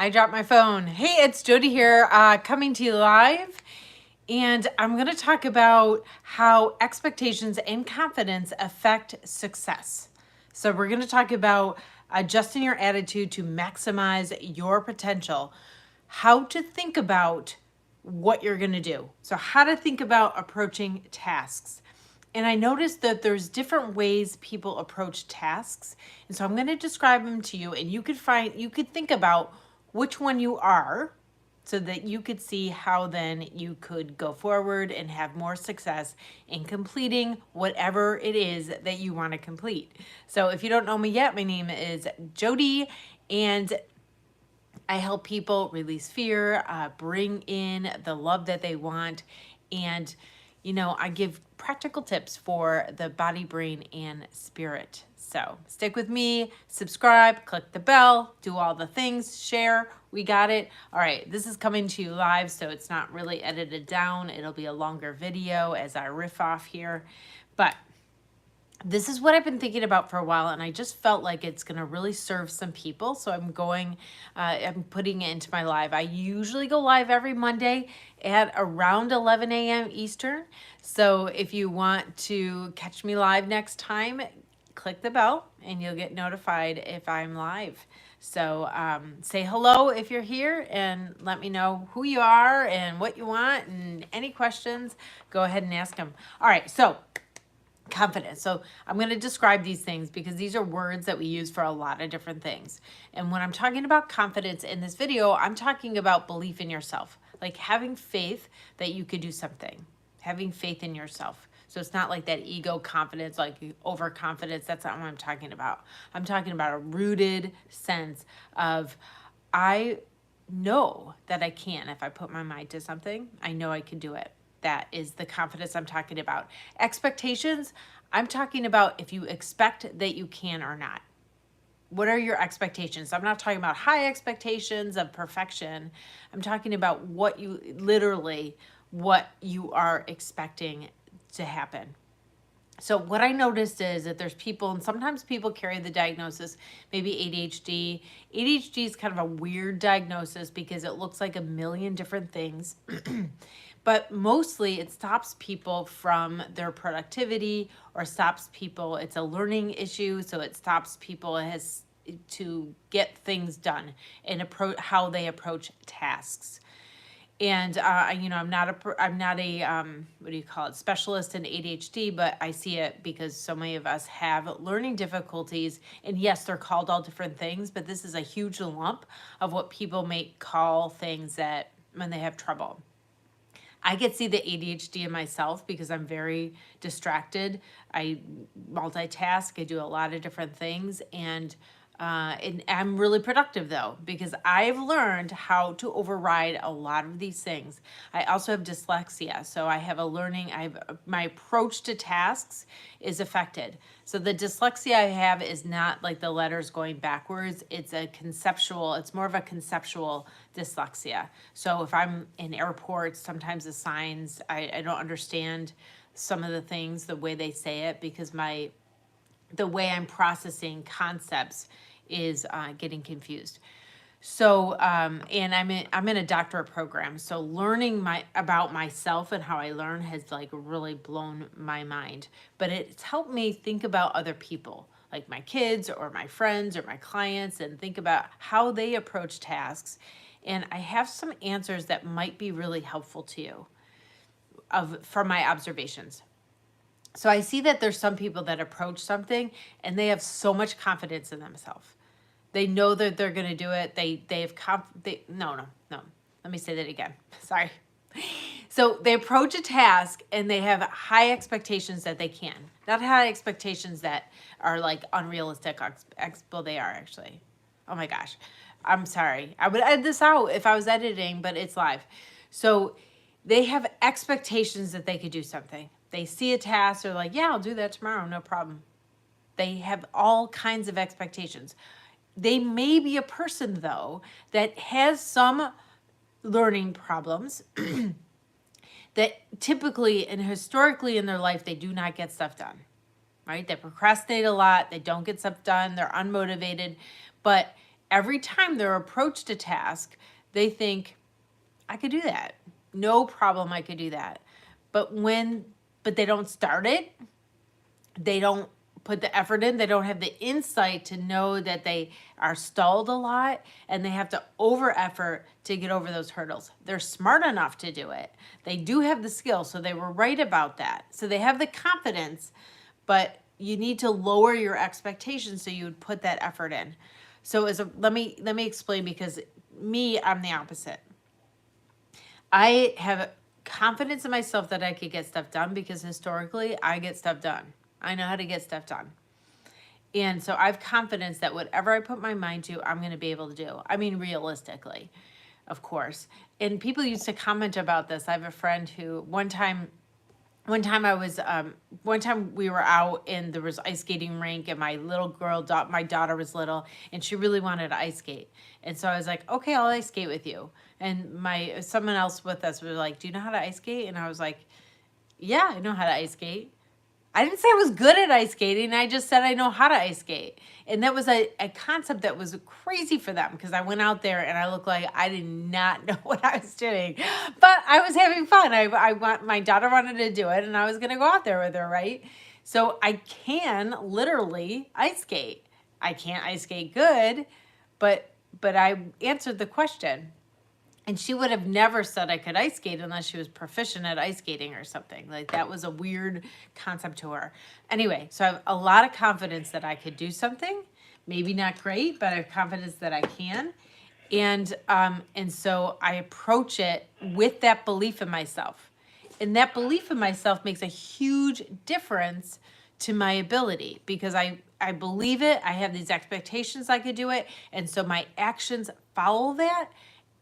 I dropped my phone. Hey, it's Jody here, coming to you live. And I'm going to talk about how expectations and confidence affect success. So we're going to talk about adjusting your attitude to maximize your potential, how to think about what you're going to do. So how to think about approaching tasks. And I noticed that there's different ways people approach tasks. And so I'm going to describe them to you, and you could think about which one you are, so that you could see how then you could go forward and have more success in completing whatever it is that you want to complete. So if you don't know me yet, my name is Jody, and I help people release fear, bring in the love that they want, and I give practical tips for the body, brain, and spirit. So stick with me, subscribe, click the bell, do all the things, share. We got it. All right, this is coming to you live, so it's not really edited down. It'll be a longer video as I riff off here. But this is what I've been thinking about for a while, and I just felt like it's going to really serve some people. So I'm putting it into my live. I usually go live every Monday at around 11 a.m. Eastern. So if you want to catch me live next time, click the bell and you'll get notified if I'm live. So say hello if you're here and let me know who you are and what you want, and any questions, go ahead and ask them. All right, so confidence. So I'm going to describe these things because these are words that we use for a lot of different things. And when I'm talking about confidence in this video, I'm talking about belief in yourself, like having faith that you could do something, having faith in yourself. So it's not like that ego confidence, like overconfidence. That's not what I'm talking about. I'm talking about a rooted sense of, I know that I can. If I put my mind to something, I know I can do it. That is the confidence I'm talking about. Expectations, I'm talking about if you expect that you can or not. What are your expectations? I'm not talking about high expectations of perfection. I'm talking about what you are expecting to happen. So what I noticed is that there's people, and sometimes people carry the diagnosis, maybe ADHD. ADHD is kind of a weird diagnosis because it looks like a million different things. But mostly it stops people from their productivity, or stops people, it's a learning issue, so it stops people to get things done and how they approach tasks. And I'm not a what do you call it, specialist in ADHD, but I see it because so many of us have learning difficulties. And yes, they're called all different things, but this is a huge lump of what people may call things that when they have trouble. I could see the ADHD in myself because I'm very distracted. I multitask. I do a lot of different things, and I'm really productive though, because I've learned how to override a lot of these things. I also have dyslexia, so my approach to tasks is affected. So the dyslexia I have is not like the letters going backwards. It's more of a conceptual dyslexia. So if I'm in airports, sometimes the signs, I don't understand some of the things, the way they say it, because the way I'm processing concepts is getting confused. So, and I'm in a doctorate program, so learning about myself and how I learn has like really blown my mind. But it's helped me think about other people, like my kids or my friends or my clients, and think about how they approach tasks. And I have some answers that might be really helpful to you from my observations. So I see that there's some people that approach something and they have so much confidence in themselves. They know that they're going to do it. No. Let me say that again. Sorry. So they approach a task and they have high expectations that they can. Not high expectations that are like unrealistic. Well, they are actually. Oh my gosh. I'm sorry. I would edit this out if I was editing, but it's live. So they have expectations that they could do something. They see a task, they're like, yeah, I'll do that tomorrow, no problem. They have all kinds of expectations. They may be a person, though, that has some learning problems that typically and historically in their life, they do not get stuff done, right? They procrastinate a lot. They don't get stuff done. They're unmotivated. But every time they're approached a task, they think, I could do that. No problem, I could do that. But they don't start it, they don't put the effort in, they don't have the insight to know that they are stalled a lot and they have to over effort to get over those hurdles. They're smart enough to do it. They do have the skill, so they were right about that. So they have the confidence, but you need to lower your expectations so you would put that effort in. So let me explain, because I'm the opposite. I have confidence in myself that I could get stuff done because historically I get stuff done. I know how to get stuff done. And so I have confidence that whatever I put my mind to, I'm going to be able to do. I mean, realistically, of course. And people used to comment about this. I have a friend who one time we were out and there was ice skating rink, and my little girl, my daughter was little, and she really wanted to ice skate. And so I was like, okay, I'll ice skate with you. And someone else with us was like, do you know how to ice skate? And I was like, yeah, I know how to ice skate. I didn't say I was good at ice skating. I just said I know how to ice skate. And that was a concept that was crazy for them, because I went out there and I looked like I did not know what I was doing. But I was having fun. My daughter wanted to do it, and I was going to go out there with her, right? So I can literally ice skate. I can't ice skate good, but I answered the question. And she would have never said I could ice skate unless she was proficient at ice skating or something. Like, that was a weird concept to her. Anyway, so I have a lot of confidence that I could do something. Maybe not great, but I have confidence that I can. And so I approach it with that belief in myself. And that belief in myself makes a huge difference to my ability, because I believe it. I have these expectations I could do it. And so my actions follow that,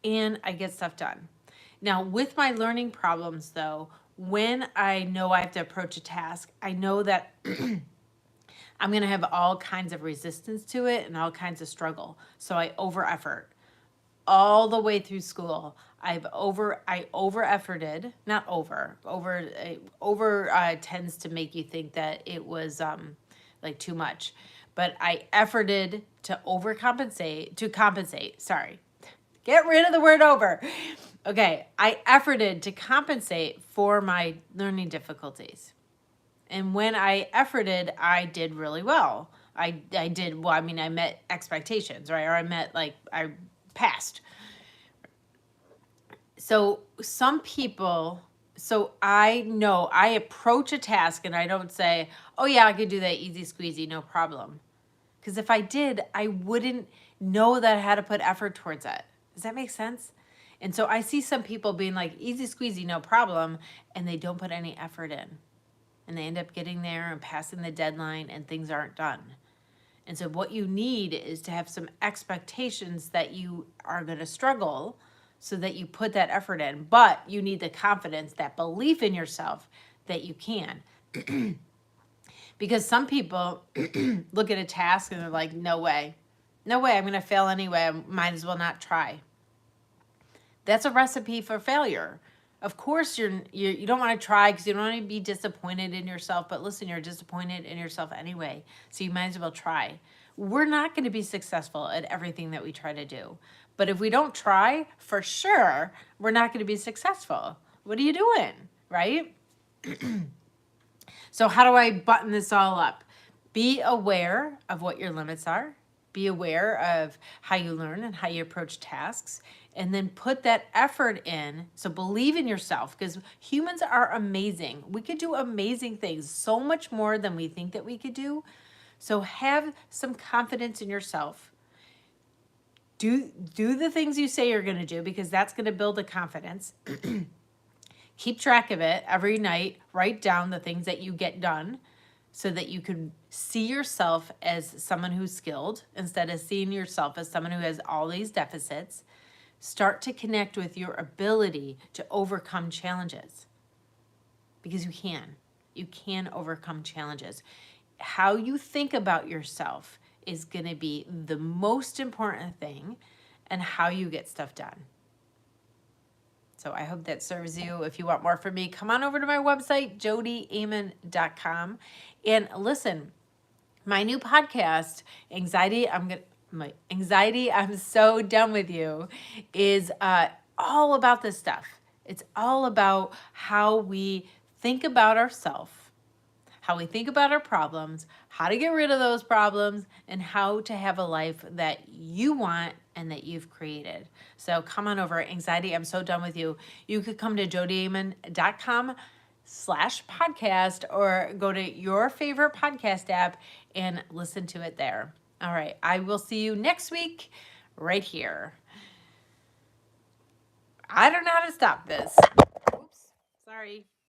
and I get stuff done. Now, with my learning problems, though, when I know I have to approach a task, I know that I'm going to have all kinds of resistance to it and all kinds of struggle. So I over effort all the way through school. I over efforted, not over tends to make you think that it was like too much, but I efforted to compensate. Sorry. Get rid of the word over. Okay, I efforted to compensate for my learning difficulties. And when I efforted, I did really well. I met expectations, right? Or I passed. So I know I approach a task and I don't say, oh yeah, I could do that easy squeezy, no problem. Because if I did, I wouldn't know that I had to put effort towards it. Does that make sense? And so I see some people being like, easy squeezy, no problem, and they don't put any effort in. And they end up getting there and passing the deadline, and things aren't done. And so what you need is to have some expectations that you are going to struggle, so that you put that effort in. But you need the confidence, that belief in yourself that you can. Because some people look at a task and they're like, no way, I'm going to fail anyway. I might as well not try. That's a recipe for failure. Of course, you don't want to try because you don't want to be disappointed in yourself. But listen, you're disappointed in yourself anyway, so you might as well try. We're not going to be successful at everything that we try to do. But if we don't try, for sure, we're not going to be successful. What are you doing, right? So how do I button this all up? Be aware of what your limits are. Be aware of how you learn and how you approach tasks, and then put that effort in. So believe in yourself, because humans are amazing. We could do amazing things, so much more than we think that we could do. So have some confidence in yourself. Do the things you say you're going to do, because that's going to build the confidence. Keep track of it every night. Write down the things that you get done, so that you can see yourself as someone who's skilled instead of seeing yourself as someone who has all these deficits. Start to connect with your ability to overcome challenges, because you can. You can overcome challenges. How you think about yourself is going to be the most important thing, and how you get stuff done. So I hope that serves you. If you want more from me, come on over to my website, jodiamen.com. And listen, my new podcast, Anxiety, my anxiety, I'm so done with you, is all about this stuff. It's all about how we think about ourselves, how we think about our problems, how to get rid of those problems, and how to have a life that you want and that you've created. So come on over. Anxiety, I'm so done with you. You could come to jodiamonn.com/podcast or go to your favorite podcast app and listen to it there. All right. I will see you next week right here. I don't know how to stop this. Oops. Sorry.